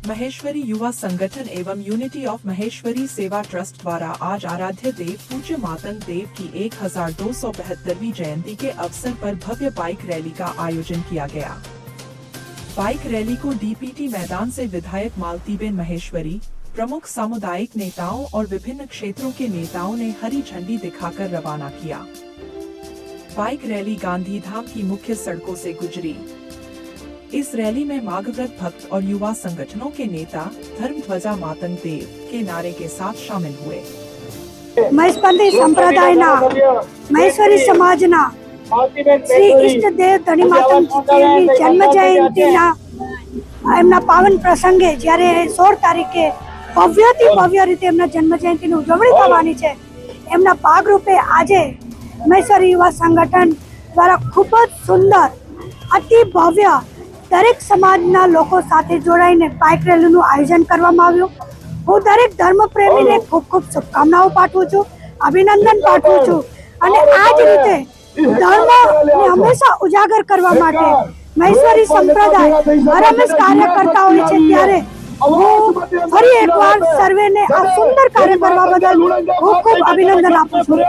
महेश्वरी युवा संगठन एवं यूनिटी ऑफ महेश्वरी सेवा ट्रस्ट द्वारा आज आराध्य देव पूज्य मातंग देव की 1272वीं जयंती के अवसर पर भव्य बाइक रैली का आयोजन किया गया। बाइक रैली को डीपीटी मैदान से विधायक मालतीबेन महेश्वरी, प्रमुख सामुदायिक नेताओं और विभिन्न क्षेत्रों के नेताओं ने हरी झंडी दिखाकर रवाना किया। बाइक रैली गांधीधाम की मुख्य सड़कों से गुजरी। इस रैली में माघव्रत भक्त और युवा संगठनों के नेता धर्मध्वजा मातंग देव के नारे के साथ शामिल हुए। મહેશપંથી સંપ્રદાયના મહેશ્વરી સમાજના શ્રી ઈષ્ટદેવ ધણી માતંગજીની જન્મ જયંતિના એમના પાવન પ્રસંગે જ્યારે 16 તારીખે ભવ્યથી ભવ્ય રીતે એમના જન્મ જયંતિની ઉજવણી થવાની છે, એમના ભાગરૂપે આજે મહેશ્વરી યુવા સંગઠન દ્વારા ખૂબ જ સુંદર અતિ ભવ્ય દરેક સમાજના લોકો સાથે જોડાઈને બાઇક રેલીનું આયોજન કરવામાં આવ્યું। હું દરેક ધર્મપ્રેમીને ખૂબ ખૂબ શુભકામનાઓ પાઠવું છું, અભિનંદન પાઠવું છું અને આ જ રીતે ધર્મને હંમેશા ઉજાગર કરવા માટે મહેશ્વરી સંપ્રદાય હરહંમેશ કાર્ય કરતા હોય છે। ત્યારે હું ફરી એકવાર સર્વેને આ સુંદર કાર્ય કરવા બદલ ખૂબ ખૂબ અભિનંદન આપું છું।